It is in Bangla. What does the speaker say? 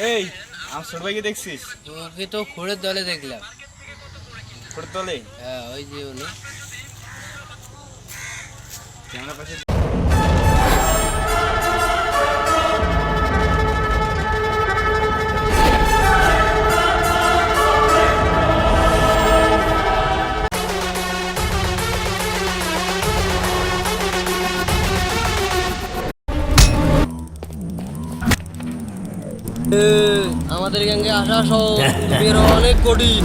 এই আমসর ভাইকে দেখছিস? ওকে তো খোঁড়ের দলে দেখলাম। তোর তলে হ্যাঁ, ওই যে উনি। ক্যামেরা পাশে আমাদের গ্যাংগে আসা সহ অনেক কঠিন।